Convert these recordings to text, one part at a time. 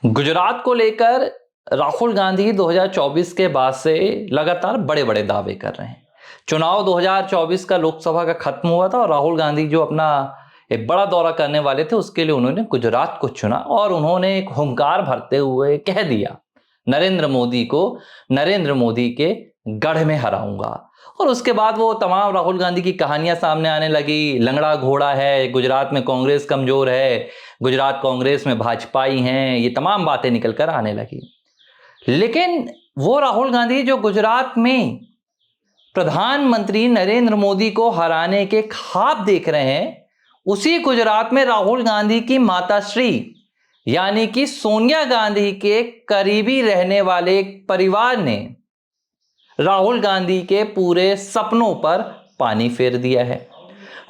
गुजरात को लेकर राहुल गांधी 2024 के बाद से लगातार बड़े बड़े दावे कर रहे हैं। चुनाव 2024 का लोकसभा का खत्म हुआ था और राहुल गांधी जो अपना एक बड़ा दौरा करने वाले थे उसके लिए उन्होंने गुजरात को चुना और उन्होंने एक हुंकार भरते हुए कह दिया नरेंद्र मोदी को नरेंद्र मोदी के गढ़ में हराऊंगा। और उसके बाद वो तमाम राहुल गांधी की कहानियां सामने आने लगी। लंगड़ा घोड़ा है, गुजरात में कांग्रेस कमजोर है, गुजरात कांग्रेस में भाजपाई हैं, ये तमाम बातें निकल कर आने लगी। लेकिन वो राहुल गांधी जो गुजरात में प्रधानमंत्री नरेंद्र मोदी को हराने के ख्वाब देख रहे हैं, उसी गुजरात में राहुल गांधी की माताश्री यानी कि सोनिया गांधी के करीबी रहने वाले एक परिवार ने राहुल गांधी के पूरे सपनों पर पानी फेर दिया है।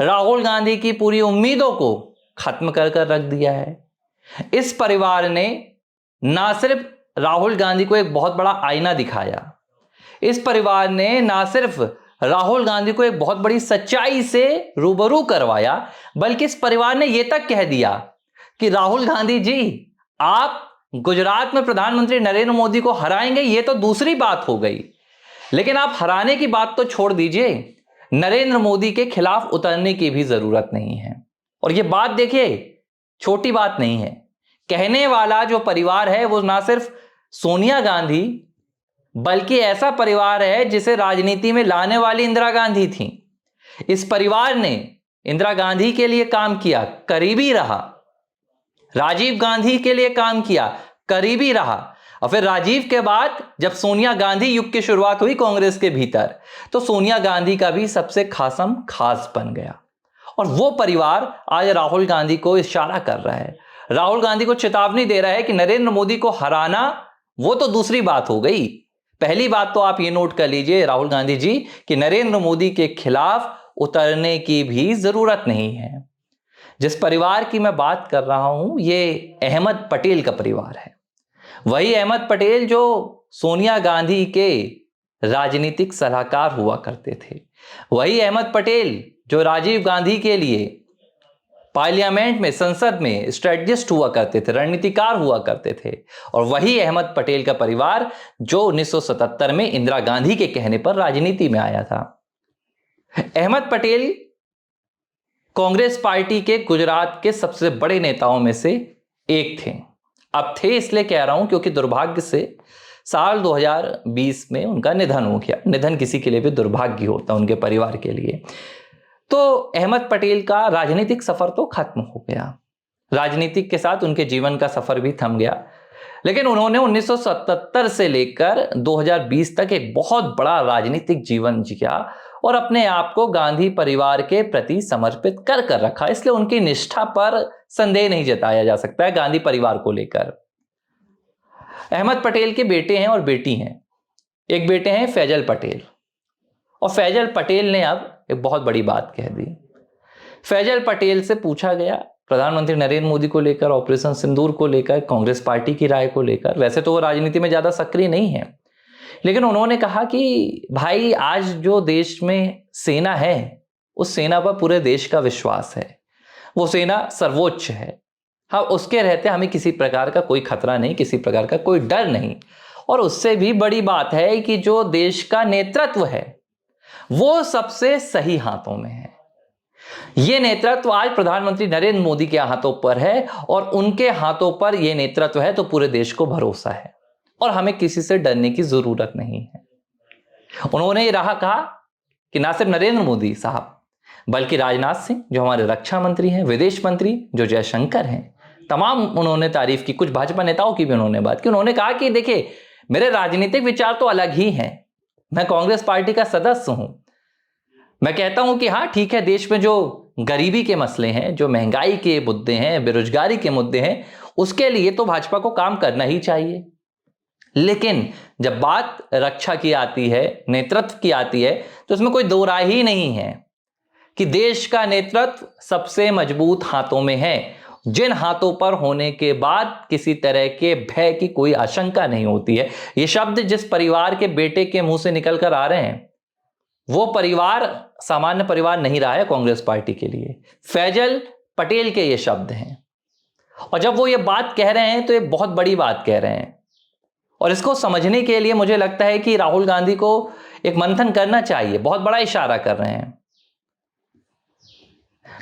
राहुल गांधी की पूरी उम्मीदों को खत्म कर कर रख दिया है। इस परिवार ने ना सिर्फ राहुल गांधी को एक बहुत बड़ा आईना दिखाया, इस परिवार ने ना सिर्फ राहुल गांधी को एक बहुत बड़ी सच्चाई से रूबरू करवाया, बल्कि इस परिवार ने यह तक कह दिया कि राहुल गांधी जी, आप गुजरात में प्रधानमंत्री नरेंद्र मोदी को हराएंगे, यह तो दूसरी बात हो गई, लेकिन आप हराने की बात तो छोड़ दीजिए, नरेंद्र मोदी के खिलाफ उतरने की भी जरूरत नहीं है। और यह बात देखिए, छोटी बात नहीं है। कहने वाला जो परिवार है वो ना सिर्फ सोनिया गांधी बल्कि ऐसा परिवार है जिसे राजनीति में लाने वाली इंदिरा गांधी थी। इस परिवार ने इंदिरा गांधी के लिए काम किया, करीबी रहा, राजीव गांधी के लिए काम किया, करीबी रहा, और फिर राजीव के बाद जब सोनिया गांधी युग की शुरुआत हुई कांग्रेस के भीतर, तो सोनिया गांधी का भी सबसे खासम खास बन गया। और वो परिवार आज राहुल गांधी को इशारा कर रहा है, राहुल गांधी को चेतावनी दे रहा है कि नरेंद्र मोदी को हराना वो तो दूसरी बात हो गई, पहली बात तो आप ये नोट कर लीजिए राहुल गांधी जी कि नरेंद्र मोदी के खिलाफ उतरने की भी जरूरत नहीं है। जिस परिवार की मैं बात कर रहा हूं ये अहमद पटेल का परिवार है। वही अहमद पटेल जो सोनिया गांधी के राजनीतिक सलाहकार हुआ करते थे, वही अहमद पटेल जो राजीव गांधी के लिए पार्लियामेंट में, संसद में स्ट्रेटजिस्ट हुआ करते थे, रणनीतिकार हुआ करते थे, और वही अहमद पटेल का परिवार जो 1977 में इंदिरा गांधी के कहने पर राजनीति में आया था। अहमद पटेल कांग्रेस पार्टी के गुजरात के सबसे बड़े नेताओं में से एक थे। अब थे इसलिए कह रहा हूं क्योंकि दुर्भाग्य से साल 2020 में उनका निधन हो गया। निधन किसी के लिए भी दुर्भाग्य होता, उनके परिवार के लिए। तो अहमद पटेल का राजनीतिक सफर तो खत्म हो गया, राजनीतिक के साथ उनके जीवन का सफर भी थम गया। लेकिन उन्होंने 1977 से लेकर 2020 तक एक बहुत बड़ा राजनीतिक जीवन जिया और अपने आप को गांधी परिवार के प्रति समर्पित कर कर रखा। इसलिए उनकी निष्ठा पर संदेह नहीं जताया जा सकता है गांधी परिवार को लेकर। अहमद पटेल के बेटे हैं और बेटी हैं। एक बेटे हैं फैजल पटेल, और फैजल पटेल ने अब एक बहुत बड़ी बात कह दी। फैजल पटेल से पूछा गया प्रधानमंत्री नरेंद्र मोदी को लेकर, ऑपरेशन सिंदूर को लेकर, कांग्रेस पार्टी की राय को लेकर। वैसे तो वो राजनीति में ज्यादा सक्रिय नहीं है, लेकिन उन्होंने कहा कि भाई आज जो देश में सेना है उस सेना पर पूरे देश का विश्वास है, वो सेना सर्वोच्च है। हाँ, उसके रहते हमें किसी प्रकार का कोई खतरा नहीं, किसी प्रकार का कोई डर नहीं। और उससे भी बड़ी बात है कि जो देश का नेतृत्व है वो सबसे सही हाथों में है। यह नेतृत्व आज प्रधानमंत्री नरेंद्र मोदी के हाथों पर है, और उनके हाथों पर यह नेतृत्व है तो पूरे देश को भरोसा है और हमें किसी से डरने की जरूरत नहीं है। उन्होंने यह कहा कि ना सिर्फ नरेंद्र मोदी साहब बल्कि राजनाथ सिंह जो हमारे रक्षा मंत्री हैं, विदेश मंत्री जो जयशंकर हैं, तमाम उन्होंने तारीफ की। कुछ भाजपा नेताओं की भी उन्होंने बात की। उन्होंने कहा कि देखिए, मेरे राजनीतिक विचार तो अलग ही हैं, मैं कांग्रेस पार्टी का सदस्य हूं, मैं कहता हूं कि हाँ ठीक है, देश में जो गरीबी के मसले हैं, जो महंगाई के मुद्दे हैं, बेरोजगारी के मुद्दे हैं, उसके लिए तो भाजपा को काम करना ही चाहिए। लेकिन जब बात रक्षा की आती है, नेतृत्व की आती है, तो इसमें कोई दो राय ही नहीं है कि देश का नेतृत्व सबसे मजबूत हाथों में है, जिन हाथों पर होने के बाद किसी तरह के भय की कोई आशंका नहीं होती है। ये शब्द जिस परिवार के बेटे के मुंह से निकल कर आ रहे हैं, वो परिवार सामान्य परिवार नहीं रहा है कांग्रेस पार्टी के लिए। फैजल पटेल के ये शब्द हैं। और जब वो ये बात कह रहे हैं तो ये बहुत बड़ी बात कह रहे हैं, और इसको समझने के लिए मुझे लगता है कि राहुल गांधी को एक मंथन करना चाहिए। बहुत बड़ा इशारा कर रहे हैं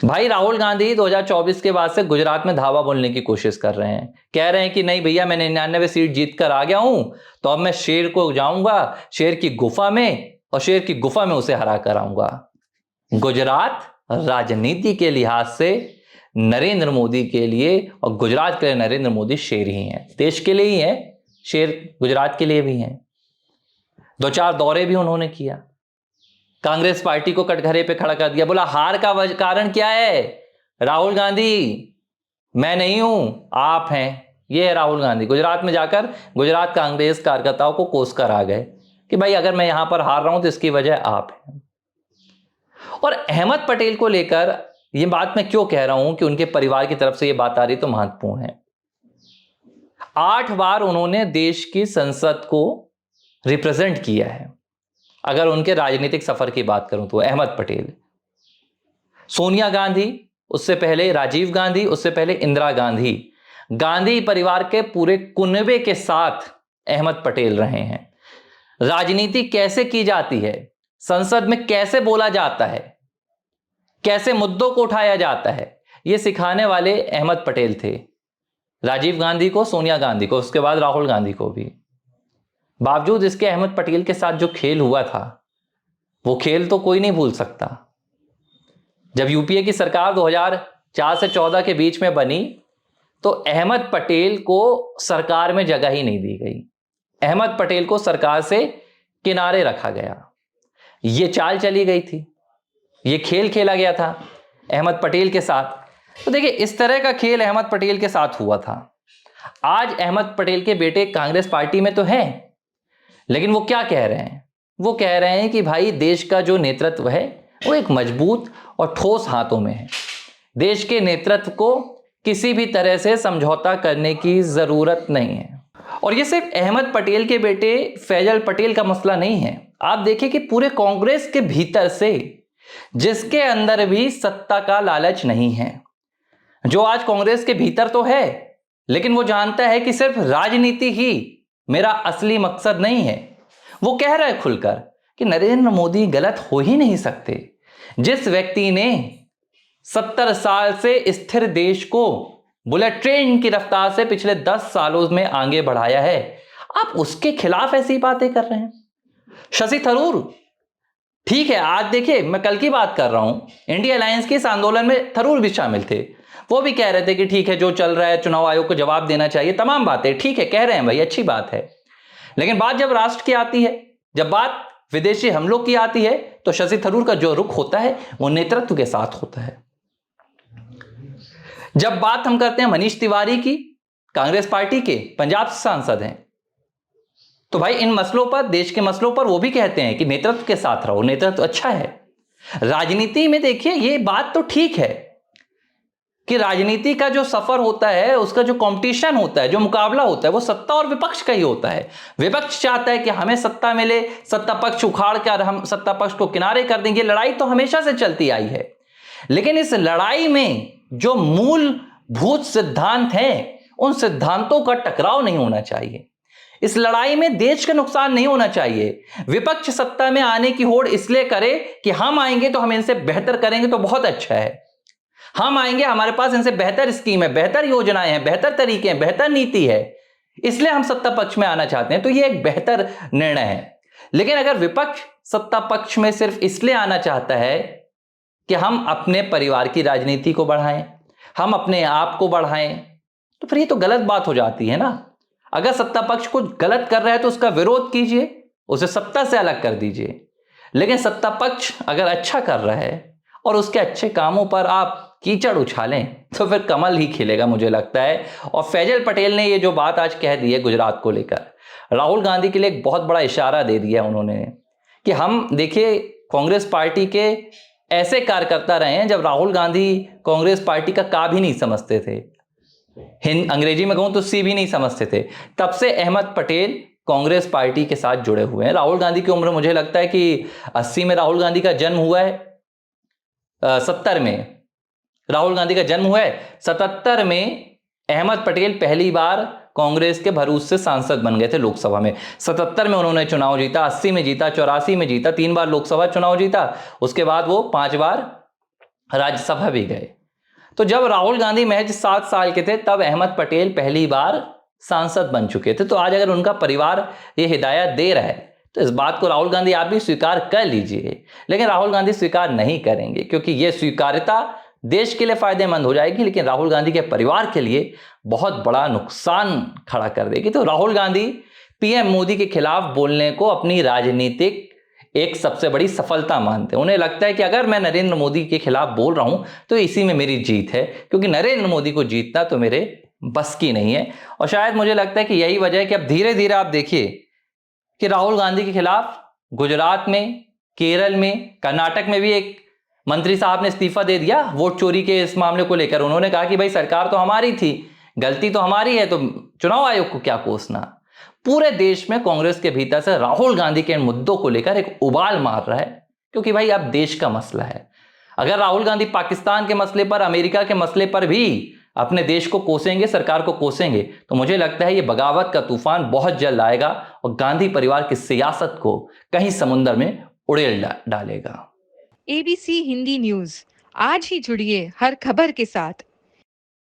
भाई। राहुल गांधी 2024 के बाद से गुजरात में धावा बोलने की कोशिश कर रहे हैं। कह रहे हैं कि नहीं भैया, मैं 99 सीट जीत कर आ गया हूं, तो अब मैं शेर को जाऊंगा शेर की गुफा में, और शेर की गुफा में उसे हरा कर आऊंगा। गुजरात राजनीति के लिहाज से नरेंद्र मोदी के लिए, और गुजरात के लिए नरेंद्र मोदी शेर ही हैं, देश के लिए ही है शेर, गुजरात के लिए भी हैं। 2-4 दौरे भी उन्होंने किया, कांग्रेस पार्टी को कटघरे पे खड़ा कर दिया। बोला हार का कारण क्या है? राहुल गांधी, मैं नहीं हूं, आप हैं। ये है राहुल गांधी। गुजरात में जाकर गुजरात कांग्रेस कार्यकर्ताओं को कोस कर आ गए कि भाई अगर मैं यहां पर हार रहा हूं तो इसकी वजह आप हैं। और अहमद पटेल को लेकर ये बात मैं क्यों कह रहा हूं कि उनके परिवार की तरफ से ये बात आ रही तो महत्वपूर्ण है। 8 बार उन्होंने देश की संसद को रिप्रेजेंट किया है। अगर उनके राजनीतिक सफर की बात करूं तो अहमद पटेल, सोनिया गांधी, उससे पहले राजीव गांधी, उससे पहले इंदिरा गांधी, गांधी परिवार के पूरे कुनबे के साथ अहमद पटेल रहे हैं। राजनीति कैसे की जाती है, संसद में कैसे बोला जाता है, कैसे मुद्दों को उठाया जाता है, यह सिखाने वाले अहमद पटेल थे। राजीव गांधी को, सोनिया गांधी को, उसके बाद राहुल गांधी को भी। बावजूद इसके अहमद पटेल के साथ जो खेल हुआ था, वो खेल तो कोई नहीं भूल सकता। जब यूपीए की सरकार 2004 से 14 के बीच में बनी तो अहमद पटेल को सरकार में जगह ही नहीं दी गई। अहमद पटेल को सरकार से किनारे रखा गया। ये चाल चली गई थी, ये खेल खेला गया था अहमद पटेल के साथ। तो देखिए, इस तरह का खेल अहमद पटेल के साथ हुआ था। आज अहमद पटेल के बेटे कांग्रेस पार्टी में तो हैं, लेकिन वो क्या कह रहे हैं? वो कह रहे हैं कि भाई देश का जो नेतृत्व है वो एक मजबूत और ठोस हाथों में है। देश के नेतृत्व को किसी भी तरह से समझौता करने की जरूरत नहीं है। और ये सिर्फ अहमद पटेल के बेटे फैजल पटेल का मसला नहीं है। आप देखिए कि पूरे कांग्रेस के भीतर से, जिसके अंदर भी सत्ता का लालच नहीं है, जो आज कांग्रेस के भीतर तो है, लेकिन वो जानता है कि सिर्फ राजनीति ही मेरा असली मकसद नहीं है। वो कह रहा है खुलकर कि नरेंद्र मोदी गलत हो ही नहीं सकते। जिस व्यक्ति ने 70 साल से स्थिर देश को बुलेट ट्रेन की रफ्तार से पिछले 10 सालों में आगे बढ़ाया है, आप उसके खिलाफ ऐसी बातें कर रहे हैं। शशि थरूर, ठीक है, आज देखिए मैं कल की बात कर रहा हूं, इंडिया अलायंस के इस आंदोलन में थरूर भी शामिल थे। वो भी कह रहे थे कि ठीक है, जो चल रहा है चुनाव आयोग को जवाब देना चाहिए, तमाम बातें ठीक है, कह रहे हैं भाई, अच्छी बात है। लेकिन बात जब राष्ट्र की आती है, जब बात विदेशी हमलों की आती है, तो शशि थरूर का जो रुख होता है वो नेतृत्व के साथ होता है। जब बात हम करते हैं मनीष तिवारी की, कांग्रेस पार्टी के पंजाब से सांसद हैं, तो भाई इन मसलों पर, देश के मसलों पर वो भी कहते हैं कि नेतृत्व के साथ रहो, नेतृत्व अच्छा है। राजनीति में देखिए, ये बात तो ठीक है कि राजनीति का जो सफर होता है, उसका जो कंपटीशन होता है, जो मुकाबला होता है, वो सत्ता और विपक्ष का ही होता है। विपक्ष चाहता है कि हमें सत्ता मिले, सत्ता पक्ष उखाड़ कर हम सत्ता पक्ष को किनारे कर देंगे। लड़ाई तो हमेशा से चलती आई है, लेकिन इस लड़ाई में जो मूलभूत सिद्धांत हैं, उन सिद्धांतों का टकराव नहीं होना चाहिए। इस लड़ाई में देश का नुकसान नहीं होना चाहिए। विपक्ष सत्ता में आने की होड़ इसलिए करे कि हम आएंगे तो हम इनसे बेहतर करेंगे तो बहुत अच्छा है, हम आएंगे हमारे पास इनसे बेहतर स्कीम है, बेहतर योजनाएं हैं, बेहतर तरीके हैं, बेहतर नीति है, इसलिए हम सत्ता पक्ष में आना चाहते हैं, तो यह एक बेहतर निर्णय है। लेकिन अगर विपक्ष सत्ता पक्ष में सिर्फ इसलिए आना चाहता है कि हम अपने परिवार की राजनीति को बढ़ाएं, हम अपने आप को बढ़ाएं, तो फिर ये तो गलत बात हो जाती है ना। अगर सत्ता पक्ष कुछ गलत कर रहा है तो उसका विरोध कीजिए, उसे सत्ता से अलग कर दीजिए। लेकिन सत्ता पक्ष अगर अच्छा कर रहा है और उसके अच्छे कामों पर आप कीचड़ उछालें, तो फिर कमल ही खिलेगा, मुझे लगता है। और फैजल पटेल ने ये जो बात आज कह दी है गुजरात को लेकर, राहुल गांधी के लिए एक बहुत बड़ा इशारा दे दिया उन्होंने कि हम, देखिए, कांग्रेस पार्टी के ऐसे कार्यकर्ता रहे हैं जब राहुल गांधी कांग्रेस पार्टी का भी नहीं समझते थे, अंग्रेजी में कहूं तो सी भी नहीं समझते थे, तब से अहमद पटेल कांग्रेस पार्टी के साथ जुड़े हुए हैं। राहुल गांधी की उम्र मुझे लगता है कि 80 में राहुल गांधी का जन्म हुआ है, 70 में राहुल गांधी का जन्म हुआ है, 77 में अहमद पटेल पहली बार कांग्रेस के भरूच से सांसद बन गए थे लोकसभा में। 77 में उन्होंने चुनाव जीता, 80 में जीता, 84 में जीता, 3 बार लोकसभा चुनाव जीता। उसके बाद वो 5 बार राज्यसभा भी गए। तो जब राहुल गांधी महज 7 साल के थे तब अहमद पटेल पहली बार सांसद बन चुके थे। तो आज अगर उनका परिवार ये हिदायत दे रहा है तो इस बात को राहुल गांधी आप भी स्वीकार कर लीजिए। लेकिन राहुल गांधी स्वीकार नहीं करेंगे, क्योंकि ये स्वीकार्यता देश के लिए फायदेमंद हो जाएगी, लेकिन राहुल गांधी के परिवार के लिए बहुत बड़ा नुकसान खड़ा कर देगी। तो राहुल गांधी पीएम मोदी के खिलाफ बोलने को अपनी राजनीतिक एक सबसे बड़ी सफलता मानते हैं। उन्हें लगता है कि अगर मैं नरेंद्र मोदी के खिलाफ बोल रहा हूं तो इसी में मेरी जीत है, क्योंकि नरेंद्र मोदी को जीतना तो मेरे बस की नहीं है। और शायद मुझे लगता है कि यही वजह है कि अब धीरे धीरे आप देखिए कि राहुल गांधी के खिलाफ गुजरात में, केरल में, कर्नाटक में भी एक मंत्री साहब ने इस्तीफा दे दिया वोट चोरी के इस मामले को लेकर। उन्होंने कहा कि भाई सरकार तो हमारी थी, गलती तो हमारी है, तो चुनाव आयोग को क्या कोसना। पूरे देश में कांग्रेस के भीतर से राहुल गांधी के इन मुद्दों को लेकर एक उबाल मार रहा है, क्योंकि भाई अब देश का मसला है। अगर राहुल गांधी पाकिस्तान के मसले पर, अमेरिका के मसले पर भी अपने देश को कोसेंगे, सरकार को कोसेंगे, तो मुझे लगता है ये बगावत का तूफान बहुत जल्द आएगा और गांधी परिवार की सियासत को कहीं समुद्र में उड़ेल डालेगा। ABC हिंदी न्यूज, आज ही जुड़िए हर खबर के साथ